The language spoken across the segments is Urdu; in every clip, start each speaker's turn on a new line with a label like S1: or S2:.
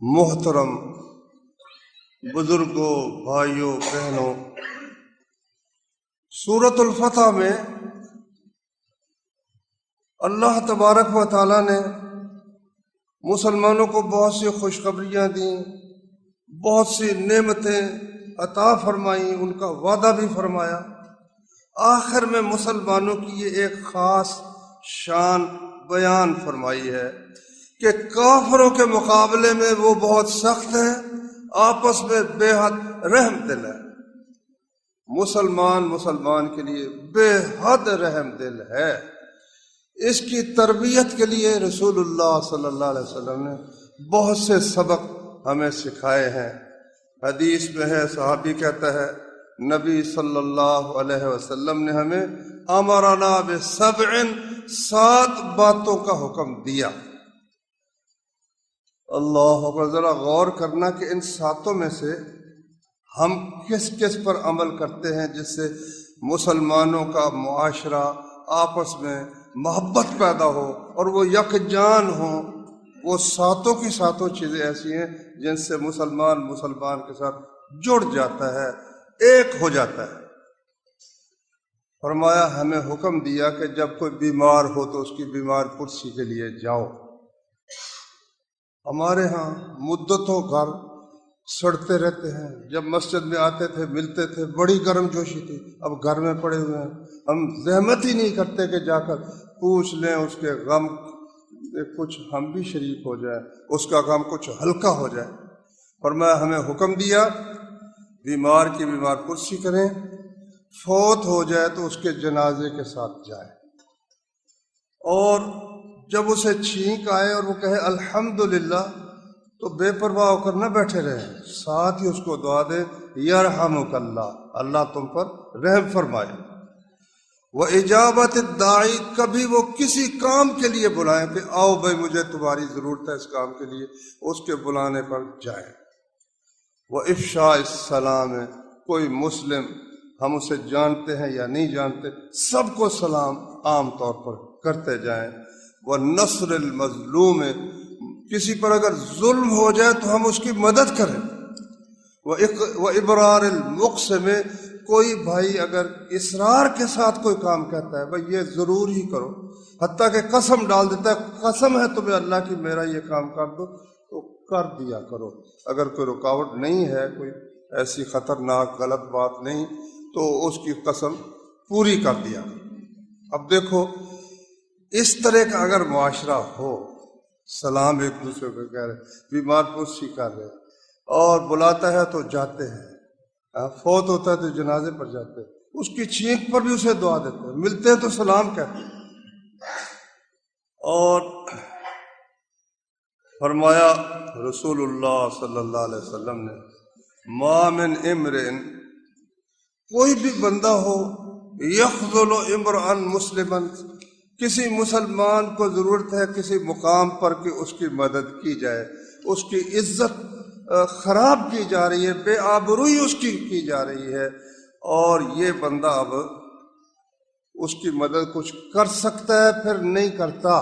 S1: محترم بزرگوں، بھائیوں، بہنوں، سورۃ الفتح میں اللہ تبارک و تعالیٰ نے مسلمانوں کو بہت سی خوشخبریاں دیں، بہت سی نعمتیں عطا فرمائیں، ان کا وعدہ بھی فرمایا۔ آخر میں مسلمانوں کی یہ ایک خاص شان بیان فرمائی ہے کہ کافروں کے مقابلے میں وہ بہت سخت ہیں، آپس میں بے حد رحم دل ہے۔ مسلمان کے لیے بے حد رحم دل ہے۔ اس کی تربیت کے لیے رسول اللہ صلی اللہ علیہ وسلم نے بہت سے سبق ہمیں سکھائے ہیں۔ حدیث میں ہے، صحابی کہتا ہے، نبی صلی اللہ علیہ وسلم نے ہمیں امرنا بسبع، 7 باتوں کا حکم دیا۔ اللہ اکبر، ذرا غور کرنا کہ ان 7 میں سے ہم کس کس پر عمل کرتے ہیں جس سے مسلمانوں کا معاشرہ آپس میں محبت پیدا ہو اور وہ یکجان ہوں۔ وہ 7 کی 7 چیزیں ایسی ہیں جن سے مسلمان کے ساتھ جڑ جاتا ہے، ایک ہو جاتا ہے۔ فرمایا، ہمیں حکم دیا کہ جب کوئی بیمار ہو تو اس کی بیمار پرسی کے لیے جاؤ۔ ہمارے ہاں مدتوں گھر سڑتے رہتے ہیں، جب مسجد میں آتے تھے ملتے تھے، بڑی گرم جوشی تھی، اب گھر میں پڑے ہوئے ہیں، ہم زحمت ہی نہیں کرتے کہ جا کر پوچھ لیں اس کے غم، کچھ ہم بھی شریک ہو جائے، اس کا غم کچھ ہلکا ہو جائے۔ فرمایا، ہمیں حکم دیا بیمار کی بیمار پرسی کریں، فوت ہو جائے تو اس کے جنازے کے ساتھ جائیں، اور جب اسے چھینک آئے اور وہ کہے الحمدللہ تو بے پرواہ ہو کر نہ بیٹھے رہے، ساتھ ہی اس کو دعا دے، یرحمک اللہ، اللہ تم پر رحم فرمائے۔ وَإِجَابَةِ الدَّاعِ، کبھی وہ کسی کام کے لیے بلائیں کہ آؤ بھائی مجھے تمہاری ضرورت ہے اس کام کے لیے، اس کے بلانے پر جائیں۔ وَإِفْشَاءِ السَّلَامِ، کوئی مسلم ہم اسے جانتے ہیں یا نہیں جانتے، سب کو سلام عام طور پر کرتے جائیں۔ وَنَصْرِ الْمَظْلُومِ، کسی پر اگر ظلم ہو جائے تو ہم اس کی مدد کریں۔ وَإِبْرَارِ الْمُقْسِمِ، کوئی بھائی اگر اصرار کے ساتھ کوئی کام کہتا ہے بھائی یہ ضرور ہی کرو، حتیٰ کہ قسم ڈال دیتا ہے، قسم ہے تمہیں اللہ کی میرا یہ کام کر دو، تو کر دیا کرو۔ اگر کوئی رکاوٹ نہیں ہے، کوئی ایسی خطرناک غلط بات نہیں، تو اس کی قسم پوری کر دیا۔ اب دیکھو، اس طرح کا اگر معاشرہ ہو، سلام ایک دوسرے کو کہہ رہے، بیمار پرسی کر رہے، اور بلاتا ہے تو جاتے ہیں، فوت ہوتا ہے تو جنازے پر جاتے ہیں، اس کی چھینک پر بھی اسے دعا دیتے ہیں، ملتے ہیں تو سلام کہتے ہیں۔ اور فرمایا رسول اللہ صلی اللہ علیہ وسلم نے، ما من امرئ، کوئی بھی بندہ ہو، یخذل امرئا مسلما، کسی مسلمان کو ضرورت ہے کسی مقام پر کہ اس کی مدد کی جائے، اس کی عزت خراب کی جا رہی ہے، بے آبروئی اس کی جا رہی ہے، اور یہ بندہ اب اس کی مدد کچھ کر سکتا ہے پھر نہیں کرتا۔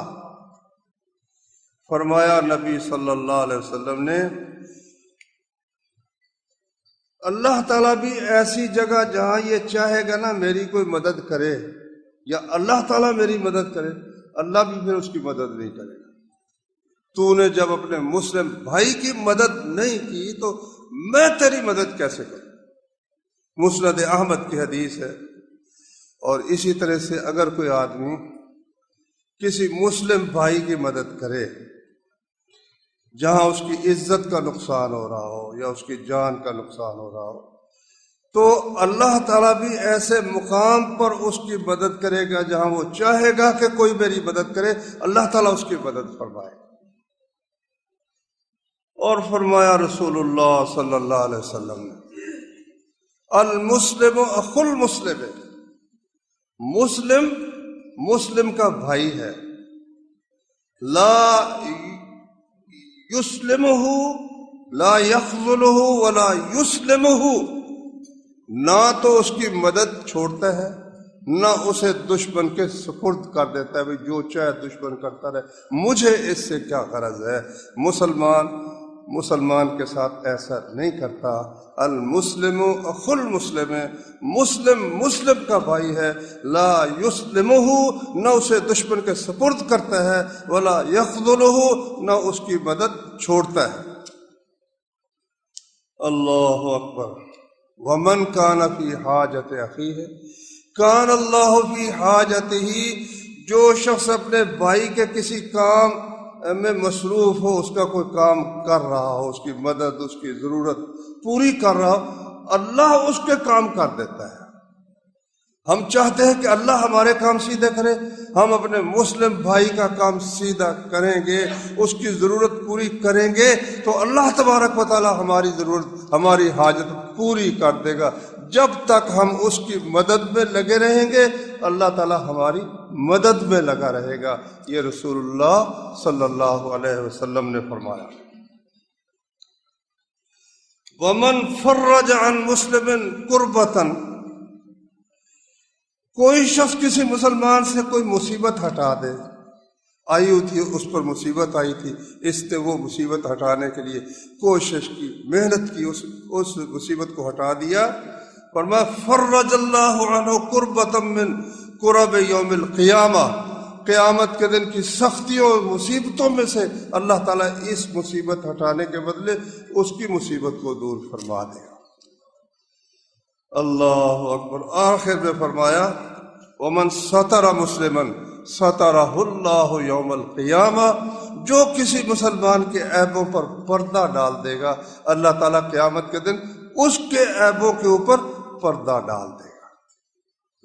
S1: فرمایا نبی صلی اللہ علیہ وسلم نے، اللہ تعالیٰ بھی ایسی جگہ جہاں یہ چاہے گا نا میری کوئی مدد کرے یا اللہ تعالیٰ میری مدد کرے، اللہ بھی پھر اس کی مدد نہیں کرے گا۔ تو نے جب اپنے مسلم بھائی کی مدد نہیں کی تو میں تیری مدد کیسے کروں؟ مسند احمد کی حدیث ہے۔ اور اسی طرح سے اگر کوئی آدمی کسی مسلم بھائی کی مدد کرے جہاں اس کی عزت کا نقصان ہو رہا ہو یا اس کی جان کا نقصان ہو رہا ہو، تو اللہ تعالیٰ بھی ایسے مقام پر اس کی مدد کرے گا جہاں وہ چاہے گا کہ کوئی میری مدد کرے، اللہ تعالیٰ اس کی مدد فرمائے۔ اور فرمایا رسول اللہ صلی اللہ علیہ وسلم نے، المسلم اخو المسلم، مسلم مسلم کا بھائی ہے، لا یسلمہ، لا یخذلہ ولا یسلمہ، نہ تو اس کی مدد چھوڑتا ہے نہ اسے دشمن کے سپرد کر دیتا ہے، بھائی جو چاہے دشمن کرتا رہے، مجھے اس سے کیا غرض ہے۔ مسلمان مسلمان کے ساتھ ایسا نہیں کرتا۔ المسلم اخو المسلم، مسلم مسلم کا بھائی ہے، لا یسلمہ، نہ اسے دشمن کے سپرد کرتا ہے، ولا یخذلہ، نہ اس کی مدد چھوڑتا ہے۔ اللہ اکبر۔ ومن کان فی حاجت اخیہ کان اللہ فی حاجتہ، جو شخص اپنے بھائی کے کسی کام میں مصروف ہو، اس کا کوئی کام کر رہا ہو، اس کی مدد، اس کی ضرورت پوری کر رہا ہو، اللہ اس کے کام کر دیتا ہے۔ ہم چاہتے ہیں کہ اللہ ہمارے کام سیدھے کرے، ہم اپنے مسلم بھائی کا کام سیدھا کریں گے، اس کی ضرورت پوری کریں گے تو اللہ تبارک و تعالی ہماری ضرورت، ہماری حاجت پوری کر دے گا۔ جب تک ہم اس کی مدد میں لگے رہیں گے، اللہ تعالی ہماری مدد میں لگا رہے گا۔ یہ رسول اللہ صلی اللہ علیہ وسلم نے فرمایا۔ وَمَنْ فَرَّجَ عَنْ مُسْلِمٍ كُرْبَةً، کوئی شخص کسی مسلمان سے کوئی مصیبت ہٹا دے، آئی ہوئی تھی، اس پر مصیبت آئی تھی، اس نے وہ مصیبت ہٹانے کے لیے کوشش کی، محنت کی، اس مصیبت کو ہٹا دیا، فرمایا فرج اللہ عنہ کربۃ من کرب یوم القیامہ، قیامت کے دن کی سختیوں اور مصیبتوں میں سے اللہ تعالیٰ اس مصیبت ہٹانے کے بدلے اس کی مصیبت کو دور فرما دے گا۔ اللہ اکبر۔ آخر میں فرمایا ومن ستر مسلما سترہ اللہ یوم القیامہ، جو کسی مسلمان کے عیبوں پر پردہ ڈال دے گا، اللہ تعالیٰ قیامت کے دن اس کے عیبوں کے اوپر پردہ ڈال دے گا۔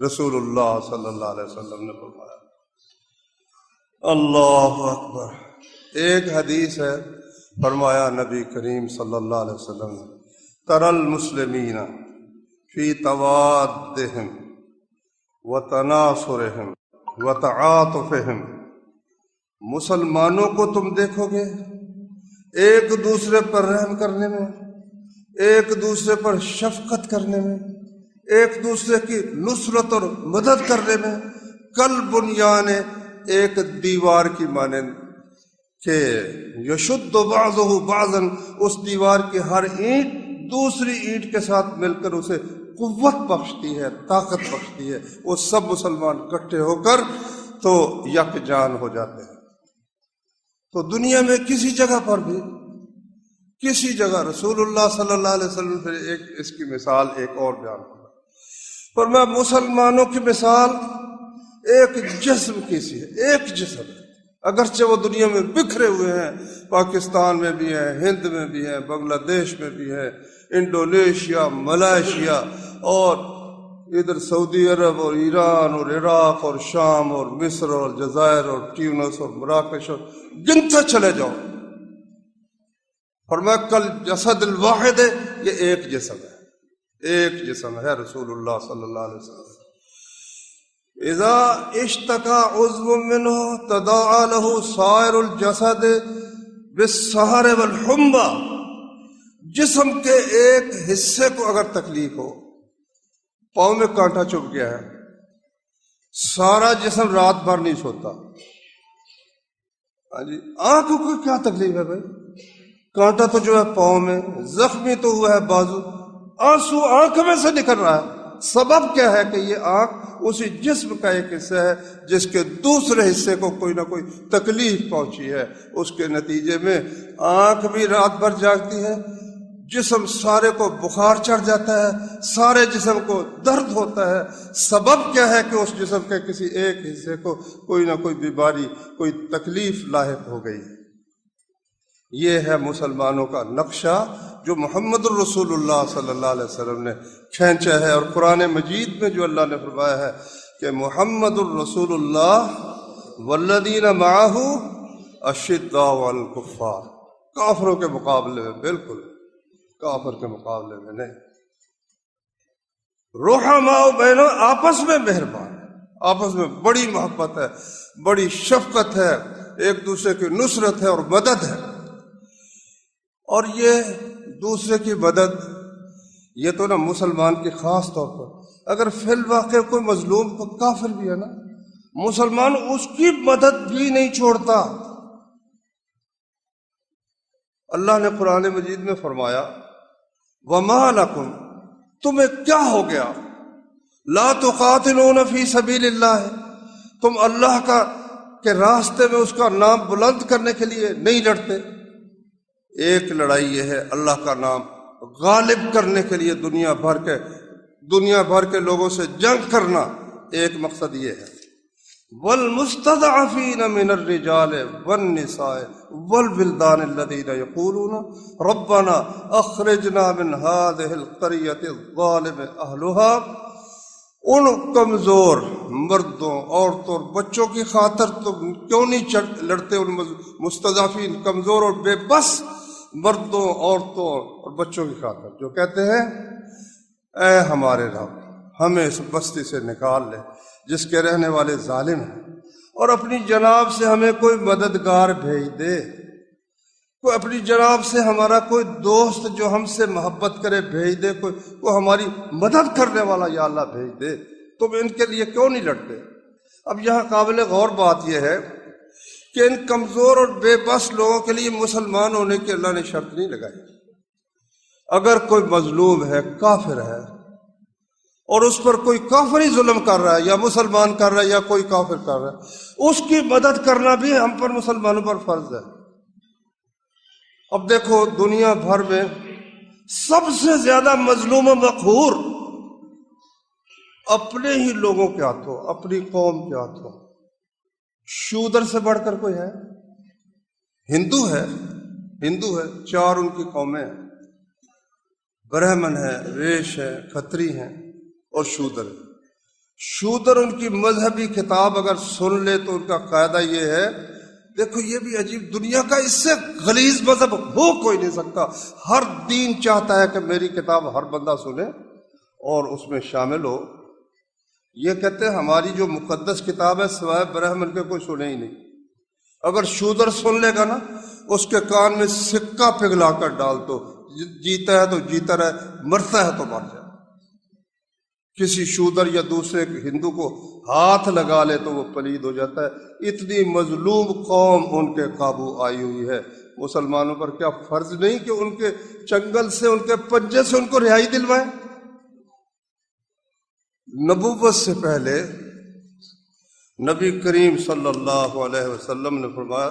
S1: رسول اللہ صلی اللہ علیہ وسلم نے فرمایا۔ اللہ اکبر۔ ایک حدیث ہے، فرمایا نبی کریم صلی اللہ علیہ وسلم نے تری المسلمین فی توادہم وتناصرہم وتعاطفہم، مسلمانوں کو تم دیکھو گے ایک دوسرے پر رحم کرنے میں، ایک دوسرے پر شفقت کرنے میں، ایک دوسرے کی نصرت اور مدد کرنے میں، کل بنیان، ایک دیوار کی مانند کہ یشد بعضہ بعضا، اس دیوار کی ہر اینٹ دوسری اینٹ کے ساتھ مل کر اسے قوت بخشتی ہے، طاقت بخشتی ہے۔ وہ سب مسلمان اکٹھے ہو کر تو یکجان ہو جاتے ہیں۔ تو دنیا میں کسی جگہ پر بھی، کسی جگہ، رسول اللہ صلی اللہ علیہ وسلم پھر ایک اس کی مثال ایک اور بیان کرا، فرمایا مسلمانوں کی مثال ایک جسم کی سی ہے، ایک جسم ہے، اگرچہ وہ دنیا میں بکھرے ہوئے ہیں، پاکستان میں بھی ہیں، ہند میں بھی ہیں، بنگلہ دیش میں بھی ہیں، انڈونیشیا، ملائیشیا، اور ادھر سعودی عرب اور ایران اور عراق اور شام اور مصر اور جزائر اور ٹیونس اور مراکش، اور گنتے چلے جاؤ۔ فرمایا کل جسد الواحد ہے، یہ ایک جسم ہے، ایک جسم ہے۔ رسول اللہ صلی اللہ علیہ وسلم اذا اشتکا عضو منہ تداعی لہ سائر الجسد بالسہر والحمى، جسم کے ایک حصے کو اگر تکلیف ہو، پاؤں میں کانٹا چبھ گیا ہے، سارا جسم رات بھر نہیں سوتا۔ ہاں جی، آنکھوں کو کیا تکلیف ہے بھائی؟ کانٹا تو جو ہے پاؤں میں، زخمی تو ہوا ہے بازو، آنسو آنکھ میں سے نکل رہا ہے۔ سبب کیا ہے کہ یہ آنکھ اسی جسم کا ایک حصہ ہے جس کے دوسرے حصے کو کوئی نہ کوئی تکلیف پہنچی ہے، اس کے نتیجے میں آنکھ بھی رات بھر جاگتی ہے، جسم سارے کو بخار چڑھ جاتا ہے، سارے جسم کو درد ہوتا ہے۔ سبب کیا ہے کہ اس جسم کے کسی ایک حصے کو کوئی نہ کوئی بیماری، کوئی تکلیف لاحق ہو گئی۔ یہ ہے مسلمانوں کا نقشہ جو محمد الرسول اللہ صلی اللہ علیہ وسلم نے کھینچا ہے، اور قرآن مجید میں جو اللہ نے فرمایا ہے کہ محمد الرسول اللہ والذین معہ اشداء علی الکفار، کافروں کے مقابلے میں، بالکل کافر کے مقابلے میں نہیں، رحماء بینہم، آپس میں مہربان، آپس میں بڑی محبت ہے، بڑی شفقت ہے، ایک دوسرے کی نصرت ہے اور مدد ہے۔ اور یہ دوسرے کی مدد، یہ تو نا مسلمان کی خاص طور پر، اگر فی الواقع کوئی مظلوم کو کافر بھی ہے نا، مسلمان اس کی مدد بھی نہیں چھوڑتا۔ اللہ نے قرآن مجید میں فرمایا وَمَا لَكُمْ، تمہیں کیا ہو گیا، لا تقاتلون فی سبیل اللہ، تم اللہ کے راستے میں اس کا نام بلند کرنے کے لیے نہیں لڑتے۔ ایک لڑائی یہ ہے اللہ کا نام غالب کرنے کے لیے دنیا بھر کے لوگوں سے جنگ کرنا، ایک مقصد یہ ہے۔ والمستضعفین من الرجال والنساء والولدان الذین یقولون ربنا اخرجنا من هذه القریۃ الظالم اہلها، ان کمزور مردوں، عورتوں اور بچوں کی خاطر تم کیوں نہیں لڑتے؟ ان مستضعفین، کمزور اور بے بس مردوں، عورتوں اور بچوں کی خاطر، جو کہتے ہیں اے ہمارے رب ہمیں اس بستی سے نکال لے جس کے رہنے والے ظالم ہیں، اور اپنی جناب سے ہمیں کوئی مددگار بھیج دے، کوئی اپنی جناب سے ہمارا کوئی دوست جو ہم سے محبت کرے بھیج دے، کوئی ہماری مدد کرنے والا یا اللہ بھیج دے، تم ان کے لیے کیوں نہیں لڑتے؟ اب یہاں قابل غور بات یہ ہے کہ ان کمزور اور بے بس لوگوں کے لیے مسلمان ہونے کی اللہ نے شرط نہیں لگائی۔ اگر کوئی مظلوم ہے، کافر ہے، اور اس پر کوئی کافری ظلم کر رہا ہے، یا مسلمان کر رہا ہے یا کوئی کافر کر رہا ہے، اس کی مدد کرنا بھی ہم پر مسلمانوں پر فرض ہے۔ اب دیکھو دنیا بھر میں سب سے زیادہ مظلوم و مقہور اپنے ہی لوگوں کے ہاتھوں، اپنی قوم کے ہاتھوں، شودر سے بڑھ کر کوئی ہے؟ ہندو ہے، چار ان کی قومیں ہیں، برہمن ہے، ویش ہے، کھتری ہیں اور شودر ہے۔ شودر ان کی مذہبی کتاب اگر سن لے تو ان کا قاعدہ یہ ہے، دیکھو یہ بھی عجیب، دنیا کا اس سے غلیظ مذہب ہو کوئی نہیں سکتا، ہر دین چاہتا ہے کہ میری کتاب ہر بندہ سنے اور اس میں شامل ہو۔ یہ کہتے ہیں ہماری جو مقدس کتاب ہے سوائے برہمن کے کوئی سنے ہی نہیں۔ اگر شودر سن لے گا نا، اس کے کان میں سکہ پگھلا کر ڈال دو، جیتا ہے تو جیتا رہے، مرتا ہے تو مر جائے۔ کسی شودر یا دوسرے ہندو کو ہاتھ لگا لے تو وہ پلید ہو جاتا ہے۔ اتنی مظلوم قوم ان کے قابو آئی ہوئی ہے۔ مسلمانوں پر کیا فرض نہیں کہ ان کے چنگل سے، ان کے پنجے سے ان کو رہائی دلوائیں؟ نبوت سے پہلے نبی کریم صلی اللہ علیہ وسلم نے فرمایا،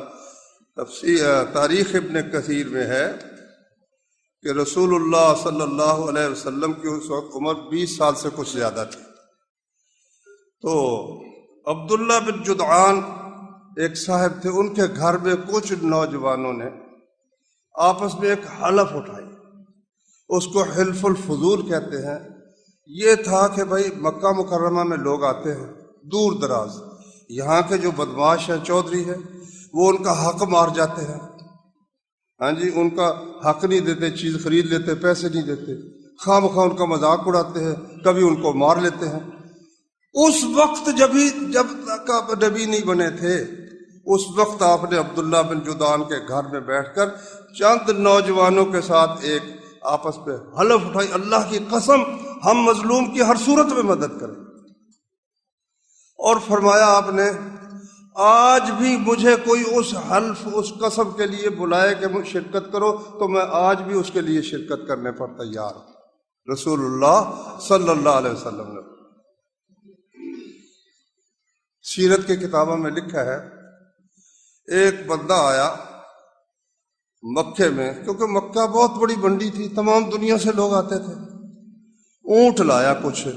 S1: تاریخ ابن کثیر میں ہے کہ رسول اللہ صلی اللہ علیہ وسلم کی اس وقت عمر 20 سال سے کچھ زیادہ تھی۔ تو عبداللہ بن جدعان ایک صاحب تھے، ان کے گھر میں کچھ نوجوانوں نے آپس میں ایک حلف اٹھائی، اس کو حلف الفضول کہتے ہیں۔ یہ تھا کہ بھائی مکہ مکرمہ میں لوگ آتے ہیں دور دراز، یہاں کے جو بدماش ہیں، چودھری ہیں، وہ ان کا حق مار جاتے ہیں، ہاں جی، ان کا حق نہیں دیتے، چیز خرید لیتے، پیسے نہیں دیتے، خواہ مخواہ ان کا مذاق اڑاتے ہیں، کبھی ان کو مار لیتے ہیں۔ اس وقت جب تک آپ نبی نہیں بنے تھے، اس وقت آپ نے عبداللہ بن جدعان کے گھر میں بیٹھ کر چند نوجوانوں کے ساتھ ایک آپس پہ حلف اٹھائی، اللہ کی قسم ہم مظلوم کی ہر صورت میں مدد کریں، اور فرمایا آپ نے آج بھی مجھے کوئی اس حلف، اس قسم کے لیے بلائے کہ مجھ شرکت کرو تو میں آج بھی اس کے لیے شرکت کرنے پر تیار ہوں۔ رسول اللہ صلی اللہ علیہ وسلم نے سیرت کی کتابوں میں لکھا ہے، ایک بندہ آیا مکے میں، کیونکہ مکہ بہت بڑی منڈی تھی، تمام دنیا سے لوگ آتے تھے۔ اونٹ لایا، کچھ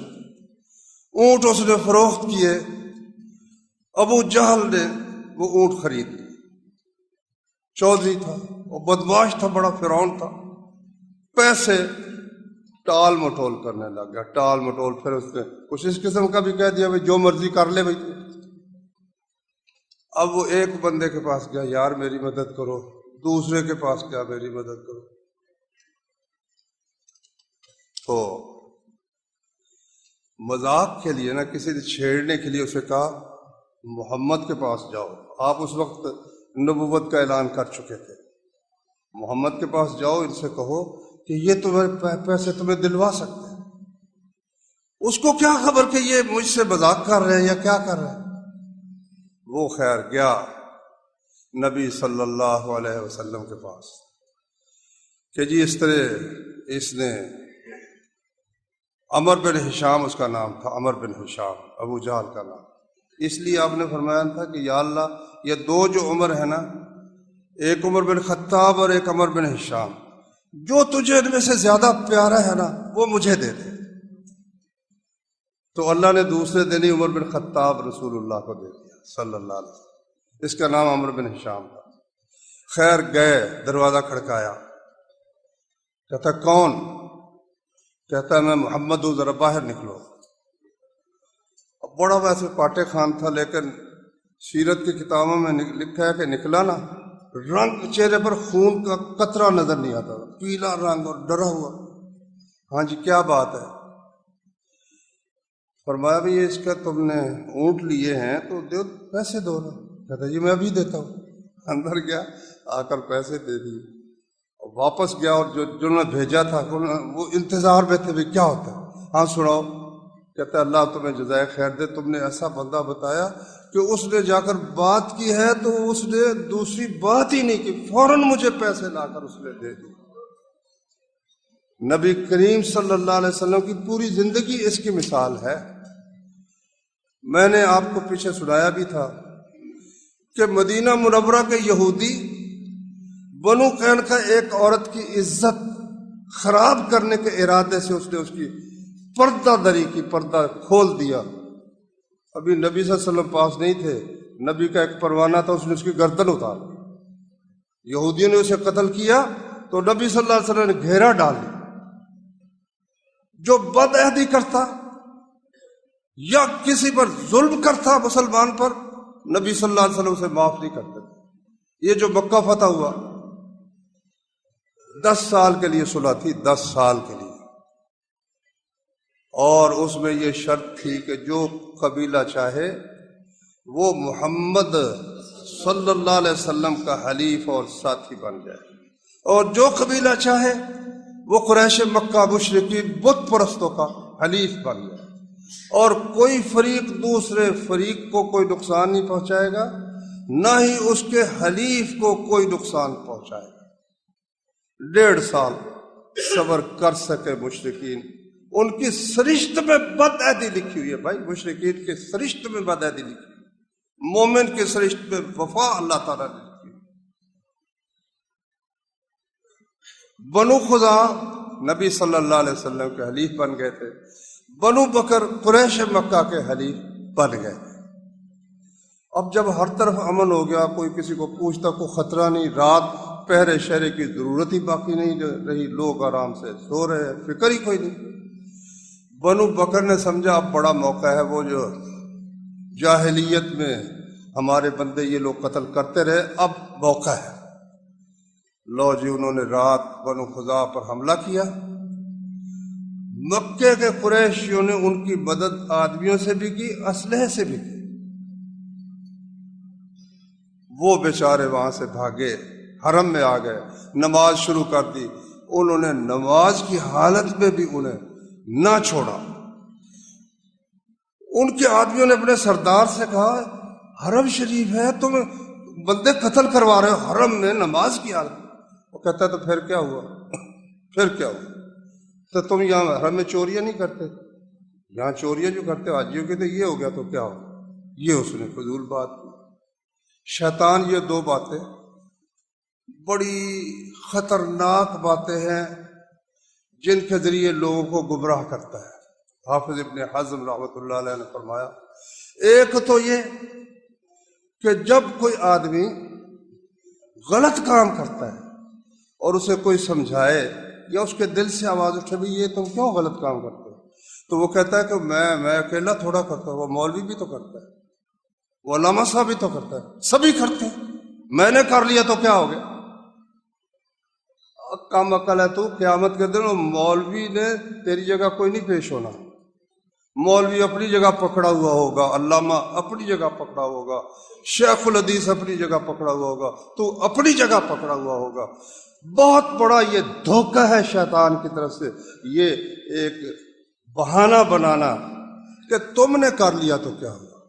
S1: اونٹ اس نے فروخت کیے، ابو جہل نے وہ اونٹ خرید لی، چودھری تھا، وہ بدماش تھا، بڑا فرعون تھا، پیسے ٹال مٹول کرنے لگ گیا، ٹال مٹول، پھر اس نے کچھ اس قسم کا بھی کہہ دیا بھائی جو مرضی کر لے بھائی۔ اب وہ ایک بندے کے پاس گیا، یار میری مدد کرو، دوسرے کے پاس گیا، میری مدد کرو، تو مذاق کے لیے نا، کسی نے چھیڑنے کے لیے اسے کہا محمد کے پاس جاؤ، آپ اس وقت نبوت کا اعلان کر چکے تھے، محمد کے پاس جاؤ، ان سے کہو کہ یہ تمہیں پیسے تمہیں دلوا سکتے ہیں۔ اس کو کیا خبر کہ یہ مجھ سے مذاق کر رہے ہیں یا کیا کر رہے ہیں۔ وہ خیر گیا نبی صلی اللہ علیہ وسلم کے پاس، کہ جی اس طرح اس نے عمر بن ہشام اس کا نام تھا، عمر بن ہشام، ابو جہل کا نام، اس لیے آپ نے فرمایا تھا کہ یا اللہ یہ دو جو عمر ہے نا، ایک عمر بن خطاب اور ایک عمر بن ہشام، جو تجھے ان میں سے زیادہ پیارا ہے نا وہ مجھے دے دے۔ تو اللہ نے دوسرے دن ہی عمر بن خطاب رسول اللہ کو دے دیا صلی اللہ علیہ وسلم، اس کا نام عمر بن ہشام تھا۔ خیر گئے، دروازہ کھڑکایا، کہتا کون؟ کہتا ہے میں محمد ہوں، ذرا باہر نکلو۔ اب بڑا ویسے پاٹے خان تھا، لیکن سیرت کی کتابوں میں لکھا ہے کہ نکلا نا، رنگ چہرے پر خون کا قطرہ نظر نہیں آتا، پیلا رنگ اور ڈرا ہوا۔ ہاں جی کیا بات ہے؟ فرمایا بھی اس کا تم نے اونٹ لیے ہیں تو دو پیسے دو نا۔ کہتا جی میں ابھی دیتا ہوں۔ اندر گیا، آ کر پیسے دے دیے، واپس گیا، اور جو نے بھیجا تھا وہ انتظار میں تھے بھی کیا ہوتا ہے۔ ہاں سناؤ۔ کہتا اللہ تمہیں جزائے خیر دے، تم نے ایسا بندہ بتایا کہ اس نے جا کر بات کی ہے تو اس نے دوسری بات ہی نہیں کی، فوراً مجھے پیسے لا کر اس نے دے دی۔ نبی کریم صلی اللہ علیہ وسلم کی پوری زندگی اس کی مثال ہے۔ میں نے آپ کو پیچھے سنایا بھی تھا کہ مدینہ منورہ کے یہودی بنو قینقاع ایک عورت کی عزت خراب کرنے کے ارادے سے اس نے اس کی پردہ دری کی، پردہ کھول دیا۔ ابھی نبی صلی اللہ علیہ وسلم پاس نہیں تھے، نبی کا ایک پروانہ تھا، اس نے اس کی گردن اتار، یہودیوں نے اسے قتل کیا تو نبی صلی اللہ علیہ وسلم نے گھیرا ڈال دیا۔ جو بد عہدی کرتا یا کسی پر ظلم کرتا مسلمان پر، نبی صلی اللہ علیہ وسلم اسے معاف نہیں کرتے۔ یہ جو مکہ فتح ہوا، 10 سال کے لیے صلح تھی، 10 سال کے لیے، اور اس میں یہ شرط تھی کہ جو قبیلہ چاہے وہ محمد صلی اللہ علیہ وسلم کا حلیف اور ساتھی بن جائے، اور جو قبیلہ چاہے وہ قریش مکہ مشرکین بت پرستوں کا حلیف بن جائے، اور کوئی فریق دوسرے فریق کو کوئی نقصان نہیں پہنچائے گا، نہ ہی اس کے حلیف کو کوئی نقصان پہنچائے گا۔ 1.5 سال صبر کر سکے مشرکین، ان کی سرشت میں بد عہدی لکھی ہوئی ہے بھائی، مشرکین کے سرشت میں بد عہدی لکھی ہوئی ہے، مومن کے سرشت میں وفا اللہ تعالیٰ نے لکھی ہوئی۔ بنو خزاعہ نبی صلی اللہ علیہ وسلم کے حلیف بن گئے تھے، بنو بکر قریش مکہ کے حلیف بن گئے تھے۔ اب جب ہر طرف امن ہو گیا، کوئی کسی کو پوچھتا، کوئی خطرہ نہیں، رات پہرے شہرے کی ضرورت ہی باقی نہیں رہی، لوگ آرام سے سو رہے ہیں، فکر ہی کوئی نہیں۔ بنو بکر نے سمجھا اب بڑا موقع ہے، وہ جو جاہلیت میں ہمارے بندے یہ لوگ قتل کرتے رہے، اب موقع ہے۔ لو جی انہوں نے رات بنو خزاعہ پر حملہ کیا۔ مکے کے قریشیوں نے ان کی مدد آدمیوں سے بھی کی، اسلحے سے بھی کی۔ وہ بیچارے وہاں سے بھاگے، حرم میں آ گئے، نماز شروع کر دی۔ انہوں نے نماز کی حالت میں بھی انہیں نہ چھوڑا۔ ان کے آدمیوں نے اپنے سردار سے کہا حرم شریف ہے، تم بندے قتل کروا رہے ہو حرم میں نماز کی حالت۔ وہ کہتا ہے تو پھر کیا ہوا؟ پھر کیا ہوا؟ تو تم یہاں حرم میں چوریاں نہیں کرتے؟ یہاں چوریاں جو کرتے ہو حاجیوں کی، تو یہ ہو گیا تو کیا ہو؟ یہ اس نے فضول بات کی۔ شیطان یہ 2 باتیں بڑی خطرناک باتیں ہیں جن کے ذریعے لوگوں کو گمراہ کرتا ہے۔ حافظ ابن حزم رحمۃ اللہ علیہ نے فرمایا، ایک تو یہ کہ جب کوئی آدمی غلط کام کرتا ہے اور اسے کوئی سمجھائے یا اس کے دل سے آواز اٹھے بھی یہ تم کیوں غلط کام کرتے ہو، تو وہ کہتا ہے کہ میں اکیلا تھوڑا کرتا ہوں، وہ مولوی بھی تو کرتا ہے، وہ علامہ صاحب بھی تو کرتا ہے، سبھی کرتے ہیں، میں نے کر لیا تو کیا ہو گیا؟ کم عقل ہے تو، قیامت کے دن مولوی نے تیری جگہ کوئی نہیں پیش ہونا، مولوی اپنی جگہ پکڑا ہوا ہوگا، علامہ اپنی جگہ پکڑا ہوا ہوگا، شیخ الحدیث اپنی جگہ پکڑا ہوا ہوگا، تو اپنی جگہ پکڑا ہوا ہوگا۔ بہت بڑا یہ دھوکہ ہے شیطان کی طرف سے، یہ ایک بہانہ بنانا کہ تم نے کر لیا تو کیا ہوا۔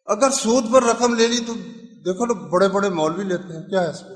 S1: اگر سود پر رقم لے لی تو دیکھو لوگ بڑے بڑے مولوی لیتے ہیں، کیا ہے اس میں؟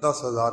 S1: 10,000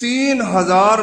S1: 3,000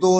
S1: 2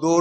S1: 2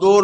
S1: 2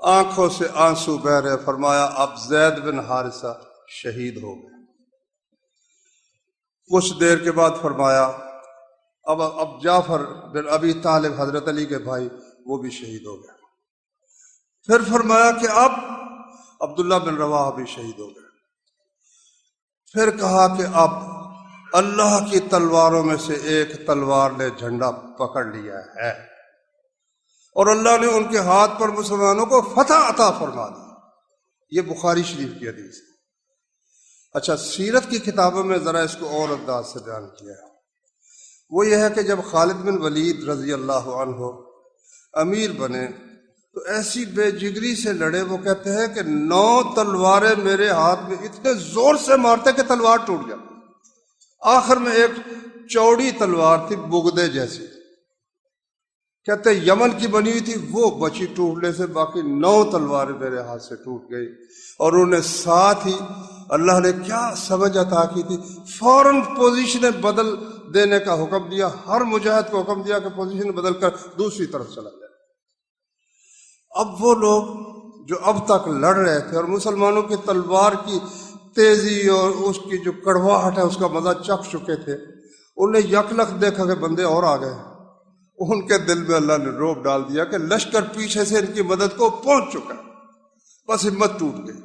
S1: آنکھوں سے آنسو بہ رہے. فرمایا اب زید بن حارثہ شہید ہو گئے. کچھ دیر کے بعد فرمایا اب جعفر بن ابی طالب حضرت علی کے بھائی وہ بھی شہید ہو گئے. پھر فرمایا کہ اب عبداللہ بن رواحہ بھی شہید ہو گئے. پھر کہا کہ اب اللہ کی تلواروں میں سے ایک تلوار نے جھنڈا پکڑ لیا ہے اور اللہ نے ان کے ہاتھ پر مسلمانوں کو فتح عطا فرما دی. یہ بخاری شریف کی حدیث ہے. اچھا، سیرت کی کتابوں میں ذرا اس کو اور انداز سے بیان کیا ہے. وہ یہ ہے کہ جب خالد بن ولید رضی اللہ عنہ امیر بنے تو ایسی بے جگری سے لڑے. وہ کہتے ہیں کہ 9 تلواریں میرے ہاتھ میں اتنے زور سے مارتے کہ تلوار ٹوٹ جاتی. آخر میں ایک چوڑی تلوار تھی بگدے جیسی، کہتے یمن کی بنی ہوئی تھی، وہ بچی ٹوٹنے سے. باقی 9 تلواریں میرے ہاتھ سے ٹوٹ گئی. اور انہیں ساتھ ہی اللہ نے کیا سمجھ عطا کی تھی، فوراً پوزیشنیں بدل دینے کا حکم دیا. ہر مجاہد کو حکم دیا کہ پوزیشن بدل کر دوسری طرف چلا جائے. اب وہ لوگ جو اب تک لڑ رہے تھے اور مسلمانوں کی تلوار کی تیزی اور اس کی جو کڑواہٹ ہے اس کا مزہ چکھ چکے تھے، انہیں یکلخ دیکھا کہ بندے اور آ گئے. ان کے دل میں اللہ نے روب ڈال دیا کہ لشکر پیچھے سے ان کی مدد کو پہنچ چکا، بس ہمت ٹوٹ گئی.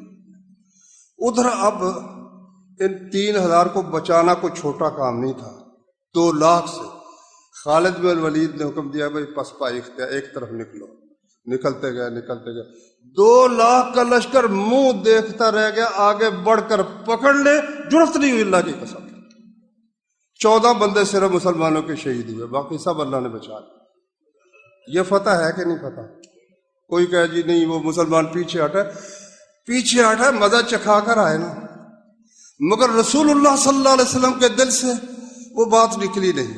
S1: ادھر اب ان 3000 کو بچانا کوئی چھوٹا کام نہیں تھا. 2 لاکھ سے خالد بن ولید نے حکم دیا بھائی پسپا اختیار ایک طرف نکلو. نکلتے گئے. 2 لاکھ کا لشکر منہ دیکھتا رہ گیا. آگے بڑھ کر پکڑ لے، جرأت نہیں ہوئی. اللہ کی قسم 14 بندے صرف مسلمانوں کے شہید ہوئے، باقی سب اللہ نے بچا لیا. یہ فتح ہے کہ نہیں فتح؟ کوئی کہے جی نہیں وہ مسلمان پیچھے ہٹا، مزہ چکھا کر آئے نا. مگر رسول اللہ صلی اللہ علیہ وسلم کے دل سے وہ بات نکلی نہیں.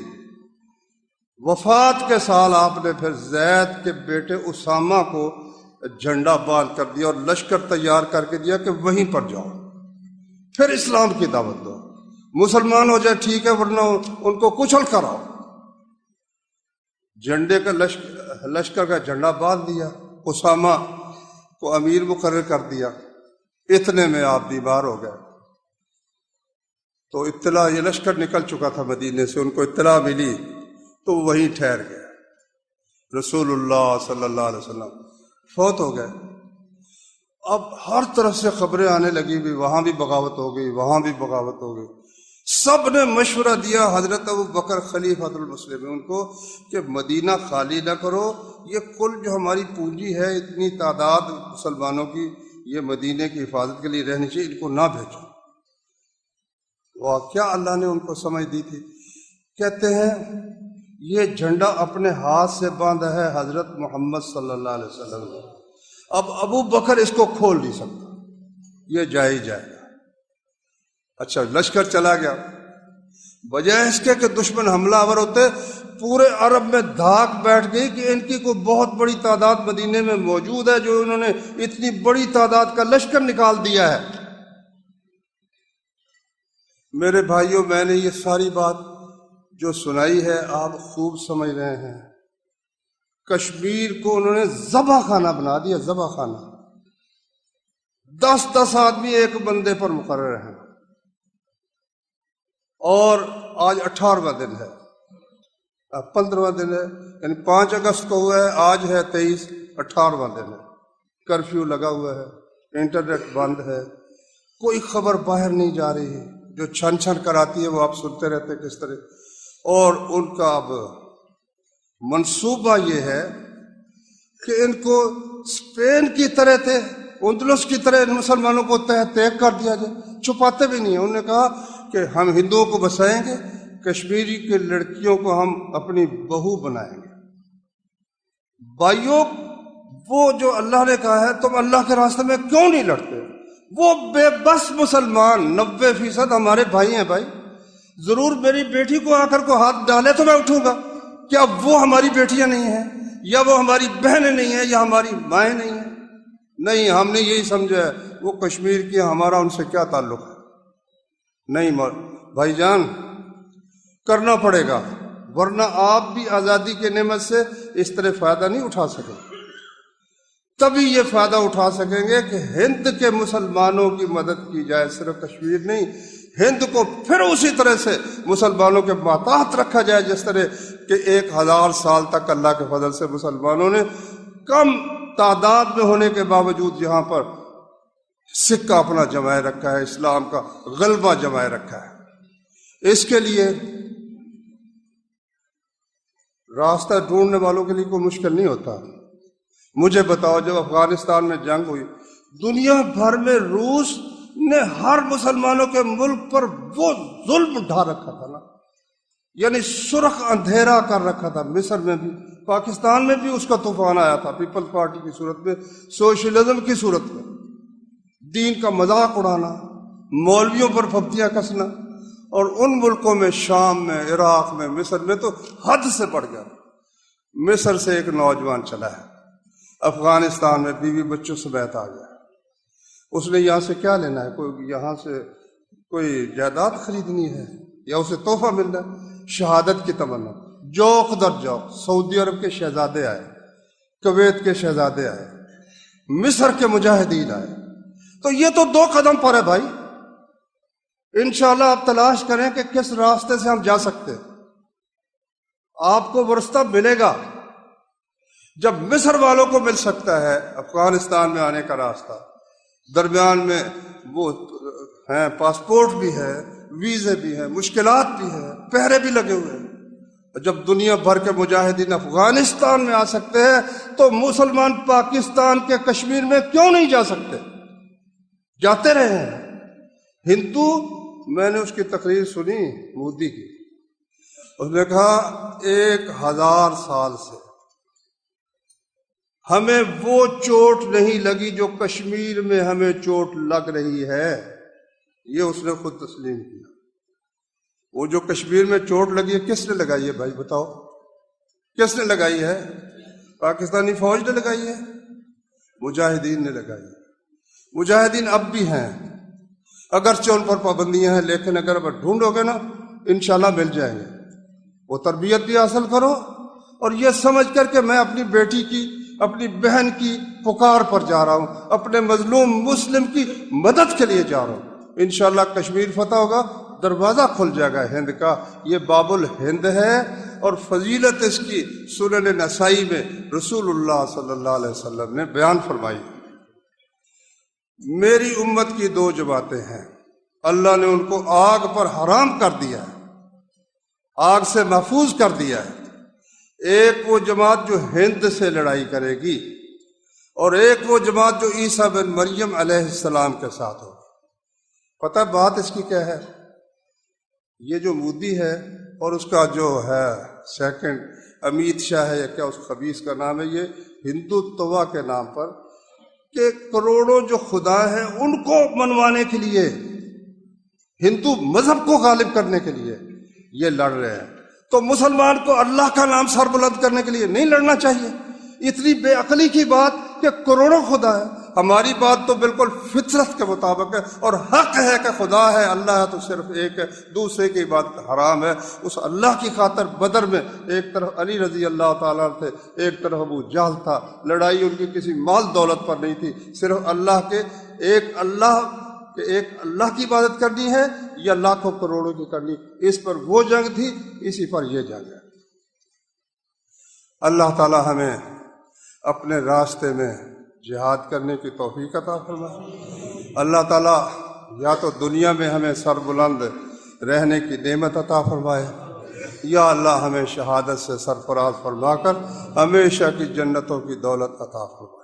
S1: وفات کے سال آپ نے پھر زید کے بیٹے اسامہ کو جھنڈا باندھ کر دیا اور لشکر تیار کر کے دیا کہ وہیں پر جاؤ، پھر اسلام کی دعوت دو. مسلمان ہو جائے ٹھیک ہے، ورنہ ان کو کچل کر آؤ. جھنڈے کا لشکر کا جھنڈا باندھ دیا، اسامہ کو امیر مقرر کر دیا. اتنے میں آپ بیمار ہو گئے. تو اطلاع، یہ لشکر نکل چکا تھا مدینے سے، ان کو اطلاع ملی تو وہیں ٹھہر گئے. رسول اللہ صلی اللہ علیہ وسلم فوت ہو گئے. اب ہر طرف سے خبریں آنے لگی بھی وہاں بھی بغاوت ہو گئی، وہاں بھی بغاوت ہو گئی. سب نے مشورہ دیا حضرت ابو بکر خلیفۃ المسلمین کو کہ مدینہ خالی نہ کرو. یہ کل جو ہماری پونجی ہے، اتنی تعداد مسلمانوں کی، یہ مدینے کی حفاظت کے لیے رہنی چاہیے، ان کو نہ بھیجو. کیا اللہ نے ان کو سمجھ دی تھی. کہتے ہیں یہ جھنڈا اپنے ہاتھ سے باندھا ہے حضرت محمد صلی اللہ علیہ وسلم نے. اب ابو بکر اس کو کھول نہیں سکتا، یہ جائے ہی جائے گا. اچھا، لشکر چلا گیا. بجائے اس کے کہ دشمن حملہ آور ہوتے، پورے عرب میں دھاک بیٹھ گئی کہ ان کی کوئی بہت بڑی تعداد مدینے میں موجود ہے، جو انہوں نے اتنی بڑی تعداد کا لشکر نکال دیا ہے. میرے بھائیوں، میں نے یہ ساری بات جو سنائی ہے آپ خوب سمجھ رہے ہیں. کشمیر کو انہوں نے ذبح خانہ بنا دیا، ذبح خانہ. 10 آدمی ایک بندے پر مقرر ہیں. اور آج 18واں دن ہے، 15واں دن ہے، یعنی 5 اگست کو ہوا ہے، آج ہے 23، 18واں دن ہے. کرفیو لگا ہوا ہے، انٹرنیٹ بند ہے، کوئی خبر باہر نہیں جا رہی ہے. جو چھن چھن کر آتی ہے وہ آپ سنتے رہتے کس طرح. اور ان کا اب منصوبہ یہ ہے کہ ان کو اسپین کی طرح تھے، اندلس کی طرح ان مسلمانوں کو تحت تیگ کر دیا جائے. چھپاتے بھی نہیں ہیں. انہوں نے کہا کہ ہم ہندوؤں کو بسائیں گے، کشمیری کے لڑکیوں کو ہم اپنی بہو بنائیں گے. بھائیوں، وہ جو اللہ نے کہا ہے تم اللہ کے راستے میں کیوں نہیں لڑتے؟ وہ بے بس مسلمان 90% ہمارے بھائی ہیں. بھائی ضرور میری بیٹی کو آ کر کو ہاتھ ڈالے تو میں اٹھوں گا. کیا وہ ہماری بیٹیاں نہیں ہیں، یا وہ ہماری بہنیں نہیں ہیں، یا ہماری مائیں نہیں ہیں؟ نہیں، ہم نے یہی سمجھا ہے وہ کشمیر کی، ہمارا ان سے کیا تعلق ہے. نہیں بھائی جان، کرنا پڑے گا، ورنہ آپ بھی آزادی کے نعمت سے اس طرح فائدہ نہیں اٹھا سکے. تبھی یہ فائدہ اٹھا سکیں گے کہ ہند کے مسلمانوں کی مدد کی جائے، صرف کشمیر نہیں، ہند کو پھر اسی طرح سے مسلمانوں کے ماتحت رکھا جائے جس طرح کہ 1000 سال تک اللہ کے فضل سے مسلمانوں نے کم تعداد میں ہونے کے باوجود یہاں پر سکہ اپنا جمائے رکھا ہے، اسلام کا غلبہ جمائے رکھا ہے۔ اس کے لیے راستہ ڈھونڈنے والوں کے لیے کوئی مشکل نہیں ہوتا۔ مجھے بتاؤ، جب افغانستان میں جنگ ہوئی، دنیا بھر میں روس نے ہر مسلمانوں کے ملک پر وہ ظلم ڈھا رکھا تھا نا، یعنی سرخ اندھیرا کر رکھا تھا۔ مصر میں بھی، پاکستان میں بھی اس کا طوفان آیا تھا، پیپلز پارٹی کی صورت میں، سوشلزم کی صورت میں، دین کا مذاق اڑانا، مولویوں پر پھپتیاں کسنا، اور ان ملکوں میں، شام میں، عراق میں، مصر میں تو حد سے بڑھ گیا۔ مصر سے ایک نوجوان چلا ہے، افغانستان میں بیوی بچوں سمیت آ گیا۔ اس نے یہاں سے کیا لینا ہے؟ کوئی یہاں سے کوئی جائیداد خریدنی ہے یا اسے تحفہ ملنا ہے؟ شہادت کی تمنا، جوق در جوق۔ سعودی عرب کے شہزادے آئے، کویت کے شہزادے آئے، مصر کے مجاہدین آئے، تو یہ تو 2 قدم پر ہے بھائی۔ انشاءاللہ آپ تلاش کریں کہ کس راستے سے ہم جا سکتے، آپ کو وہ رستہ ملے گا۔ جب مصر والوں کو مل سکتا ہے افغانستان میں آنے کا راستہ، درمیان میں وہ ہیں، پاسپورٹ بھی ہے، ویزے بھی ہیں، مشکلات بھی ہیں، پہرے بھی لگے ہوئے ہیں، جب دنیا بھر کے مجاہدین افغانستان میں آ سکتے ہیں تو مسلمان پاکستان کے کشمیر میں کیوں نہیں جا سکتے؟ جاتے رہے ہیں۔ ہندو، میں نے اس کی تقریر سنی مودی کی، اس نے کہا 1000 سال سے ہمیں وہ چوٹ نہیں لگی جو کشمیر میں ہمیں چوٹ لگ رہی ہے۔ یہ اس نے خود تسلیم کیا۔ وہ جو کشمیر میں چوٹ لگی ہے، کس نے لگائی ہے بھائی بتاؤ؟ کس نے لگائی ہے؟ پاکستانی فوج نے لگائی ہے، مجاہدین نے لگائی ہے۔ مجاہدین اب بھی ہیں، اگرچہ ان پر پابندیاں ہیں، لیکن اگر اب ڈھونڈو گے نا انشاءاللہ مل جائیں گے۔ وہ تربیت بھی حاصل کرو، اور یہ سمجھ کر کہ میں اپنی بیٹی کی، اپنی بہن کی پکار پر جا رہا ہوں، اپنے مظلوم مسلم کی مدد کے لیے جا رہا ہوں۔ انشاءاللہ کشمیر فتح ہوگا، دروازہ کھل جائے گا ہند کا۔ یہ باب الہند ہے، اور فضیلت اس کی سنن نسائی میں رسول اللہ صلی اللہ علیہ وسلم نے بیان فرمائی۔ میری امت کی 2 جماعتیں ہیں، اللہ نے ان کو آگ پر حرام کر دیا ہے، آگ سے محفوظ کر دیا ہے۔ ایک وہ جماعت جو ہند سے لڑائی کرے گی، اور ایک وہ جماعت جو عیسیٰ بن مریم علیہ السلام کے ساتھ ہوگی۔ پتہ بات اس کی کیا ہے؟ یہ جو مودی ہے اور اس کا جو ہے سیکنڈ امیت شاہ ہے، یا کیا اس خبیث کا نام ہے، یہ ہندوتوا کے نام پر، کہ کروڑوں جو خدا ہیں ان کو منوانے کے لیے، ہندو مذہب کو غالب کرنے کے لیے یہ لڑ رہے ہیں۔ تو مسلمان کو اللہ کا نام سر بلند کرنے کے لیے نہیں لڑنا چاہیے؟ اتنی بے عقلی کی بات کہ کروڑوں خدا ہے۔ ہماری بات تو بالکل فطرت کے مطابق ہے، اور حق ہے کہ خدا ہے، اللہ ہے تو صرف ایک ہے، دوسرے کی عبادت حرام ہے۔ اس اللہ کی خاطر بدر میں ایک طرف علی رضی اللہ تعالیٰ تھے، ایک طرف ابو جہل تھا۔ لڑائی ان کی کسی مال دولت پر نہیں تھی، صرف اللہ کے ایک اللہ کی عبادت کرنی ہے یا لاکھوں کروڑوں کی کرنی، اس پر وہ جنگ تھی، اسی پر یہ جنگ ہے۔ اللہ تعالی ہمیں اپنے راستے میں جہاد کرنے کی توفیق عطا فرمائے۔ اللہ تعالی یا تو دنیا میں ہمیں سر بلند رہنے کی نعمت عطا فرمائے، یا اللہ ہمیں شہادت سے سرفراز فرما کر ہمیشہ کی جنتوں کی دولت عطا فرمائے۔